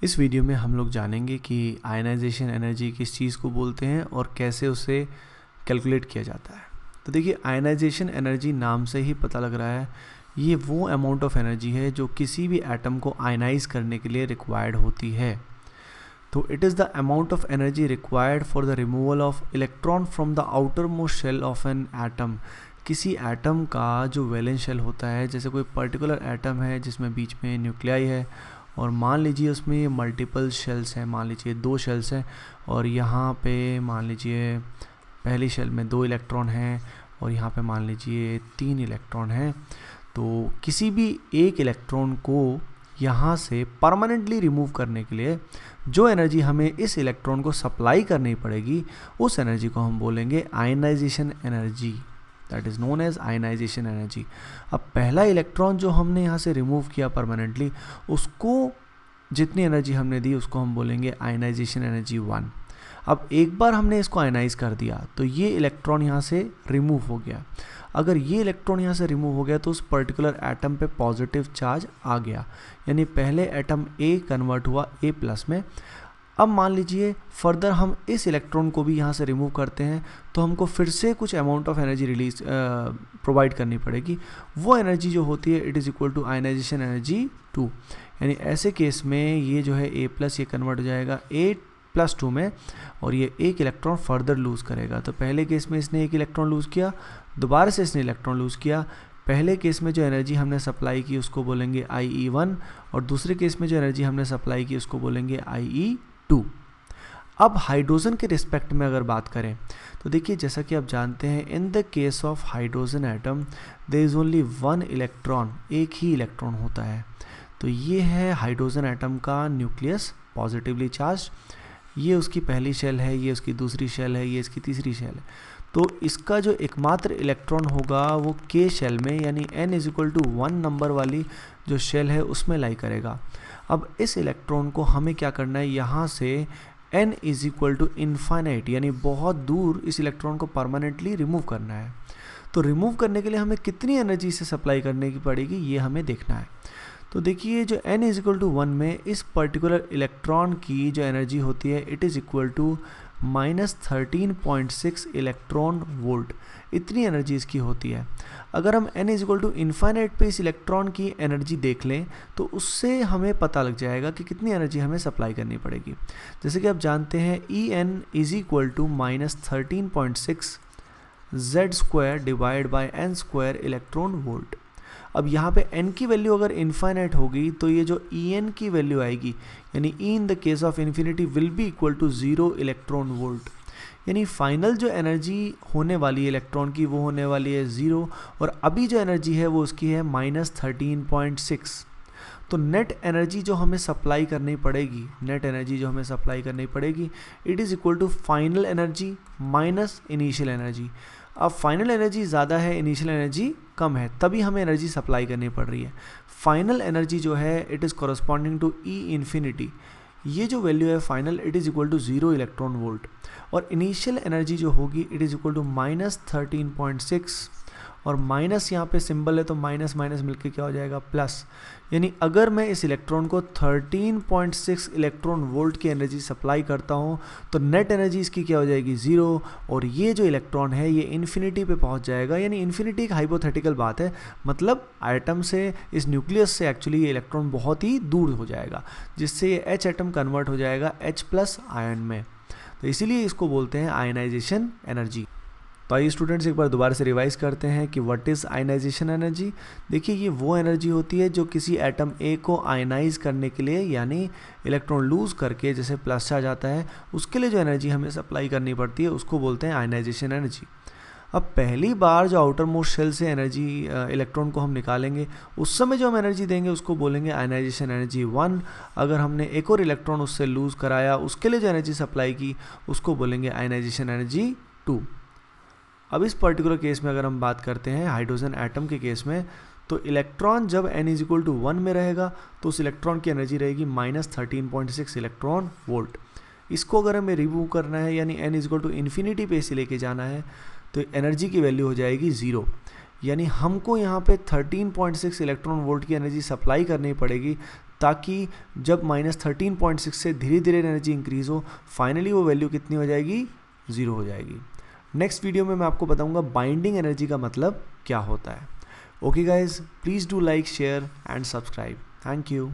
इस वीडियो में हम लोग जानेंगे कि आयनाइजेशन एनर्जी किस चीज़ को बोलते हैं और कैसे उसे कैलकुलेट किया जाता है। तो देखिए, आयनाइजेशन एनर्जी नाम से ही पता लग रहा है, ये वो अमाउंट ऑफ एनर्जी है जो किसी भी एटम को आयनाइज करने के लिए रिक्वायर्ड होती है। तो it is the amount of energy required for the removal of electron from the outermost shell of an atom. किसी एटम का जो वैलेंस शेल होता है, जैसे कोई पर्टिकुलर एटम है जिसमें बीच में न्यूक्लियाई है और मान लीजिए उसमें ये मल्टीपल शेल्स हैं, मान लीजिए 2 शेल्स हैं और यहाँ पे मान लीजिए पहली शेल में 2 इलेक्ट्रॉन हैं और यहाँ पे मान लीजिए 3 इलेक्ट्रॉन हैं। तो किसी भी एक इलेक्ट्रॉन को यहाँ से परमानेंटली रिमूव करने के लिए जो एनर्जी हमें इस इलेक्ट्रॉन को सप्लाई करनी पड़ेगी, उस एनर्जी को हम बोलेंगे ionisation energy. That is known as ionisation energy. अब पहला इलेक्ट्रॉन जो हमने यहाँ से रिमूव किया परमानेंटली, उसको जितनी एनर्जी हमने दी उसको हम बोलेंगे आयनाइजेशन एनर्जी 1। अब एक बार हमने इसको आयनाइज कर दिया तो ये इलेक्ट्रॉन यहाँ से रिमूव हो गया। अगर ये इलेक्ट्रॉन यहाँ से रिमूव हो गया तो उस पर्टिकुलर एटम पे पॉजिटिव चार्ज आ गया, यानी पहले एटम ए कन्वर्ट हुआ ए प्लस में। अब मान लीजिए फर्दर हम इस इलेक्ट्रॉन को भी यहाँ से रिमूव करते हैं तो हमको फिर से कुछ amount of energy release provide करनी पड़ेगी। वो एनर्जी जो होती है it is equal to ionisation energy 2। यानी ऐसे केस में ये जो है ए प्लस ये कन्वर्ट हो जाएगा ए प्लस 2 में और ये एक इलेक्ट्रॉन फर्दर लूज़ करेगा। तो पहले केस में इसने एक इलेक्ट्रॉन लूज़ किया, दोबारा से इसने इलेक्ट्रॉन लूज़ किया। पहले केस में जो एनर्जी हमने सप्लाई की उसको बोलेंगे IE1 और दूसरे केस में जो एनर्जी हमने सप्लाई की उसको बोलेंगे IE2। अब हाइड्रोजन के रिस्पेक्ट में अगर बात करें तो देखिए, जैसा कि आप जानते हैं, in the case of hydrogen atom there is only 1 electron, एक ही इलेक्ट्रॉन होता है। तो ये है हाइड्रोजन एटम का न्यूक्लियस, पॉजिटिवली चार्ज। ये उसकी पहली शेल है, ये उसकी दूसरी शेल है, ये इसकी तीसरी शेल है। तो इसका जो एकमात्र इलेक्ट्रॉन होगा वो के शेल में, यानी n is equal to 1 number वाली जो शेल है उसमें लाई करेगा। अब इस इलेक्ट्रॉन को हमें क्या करना है, यहाँ से n is equal to infinite, यानी बहुत दूर इस इलेक्ट्रॉन को परमानेंटली रिमूव करना है। तो रिमूव करने के लिए हमें कितनी एनर्जी से सप्लाई करने की पड़ेगी ये हमें देखना है। तो देखिए, जो n इज इक्वल टू 1 में इस पर्टिकुलर इलेक्ट्रॉन की जो एनर्जी होती है it is equal to -13.6 electron volt. इतनी एनर्जी इसकी होती है। अगर हम n is equal to infinite पे इस इलेक्ट्रॉन की एनर्जी देख लें तो उससे हमें पता लग जाएगा कि कितनी एनर्जी हमें सप्लाई करनी पड़ेगी। जैसे कि आप जानते हैं En is equal to -13.6 Z² divide by n² electron volt. अब यहाँ पे n की वैल्यू अगर इन्फाइनाइट होगी तो ये जो En की वैल्यू आएगी, यानी E in the case of infinity will be equal to 0 electron volt. यानी फाइनल जो एनर्जी होने वाली है इलेक्ट्रॉन की वो होने वाली है 0 और अभी जो एनर्जी है वो उसकी है -13.6। तो नेट एनर्जी जो हमें सप्लाई करनी पड़ेगी, it is equal to final energy minus initial energy. अब फाइनल एनर्जी ज़्यादा है, इनिशियल एनर्जी कम है, तभी हमें एनर्जी सप्लाई करनी पड़ रही है। फाइनल एनर्जी जो है it is corresponding to E infinity. ये जो वैल्यू है final it is equal to 0 electron volt और इनिशियल एनर्जी जो होगी इट इज़ इक्वल टू -13.6 और माइनस यहाँ पे सिंबल है तो माइनस माइनस मिलके क्या हो जाएगा प्लस। यानी अगर मैं इस इलेक्ट्रॉन को 13.6 इलेक्ट्रॉन वोल्ट की एनर्जी सप्लाई करता हूँ तो नेट एनर्जी इसकी क्या हो जाएगी 0 और ये जो इलेक्ट्रॉन है ये इन्फिनिटी पे पहुँच जाएगा। यानी इन्फिनिटी एक हाइपोथेटिकल बात है, मतलब एटम से, इस न्यूक्लियस से एक्चुअली ये इलेक्ट्रॉन बहुत ही दूर हो जाएगा, जिससे ये H एटम कन्वर्ट हो जाएगा H+ आयन में। तो इसीलिए इसको बोलते हैं आयनाइजेशन एनर्जी। तो आइए स्टूडेंट्स एक बार दोबारा से रिवाइज करते हैं कि व्हाट इज़ आयनाइजेशन एनर्जी। देखिए, ये वो एनर्जी होती है जो किसी एटम ए को आयनाइज करने के लिए, यानी इलेक्ट्रॉन लूज़ करके जैसे प्लस चार्ज आता है उसके लिए जो एनर्जी हमें सप्लाई करनी पड़ती है उसको बोलते हैं आयनाइजेशन एनर्जी। अब पहली बार जो आउटर मोस्ट शेल से एनर्जी इलेक्ट्रॉन को हम निकालेंगे उस समय जो हम एनर्जी देंगे उसको बोलेंगे आयनाइजेशन एनर्जी 1। अगर हमने एक और इलेक्ट्रॉन उससे लूज़ कराया उसके लिए जो एनर्जी सप्लाई की उसको बोलेंगे आयनाइजेशन एनर्जी 2। अब इस पर्टिकुलर केस में अगर हम बात करते हैं हाइड्रोजन एटम के केस में, तो इलेक्ट्रॉन जब n इज इक्वल टू 1 में रहेगा तो उस इलेक्ट्रॉन की एनर्जी रहेगी -13.6 इलेक्ट्रॉन वोल्ट। इसको अगर हमें रिमूव करना है, यानी n is equal to infinity पे इसे लेके जाना है, तो एनर्जी की वैल्यू हो जाएगी 0। यानी हमको यहाँ पे 13.6 इलेक्ट्रॉन वोल्ट की एनर्जी सप्लाई करनी पड़ेगी, ताकि जब -13.6 से धीरे धीरे एनर्जी इंक्रीज़ हो, फाइनली वो वैल्यू कितनी हो जाएगी, 0 हो जाएगी। नेक्स्ट वीडियो में मैं आपको बताऊंगा बाइंडिंग एनर्जी का मतलब क्या होता है। Okay guys, please do like, share and subscribe. Thank you.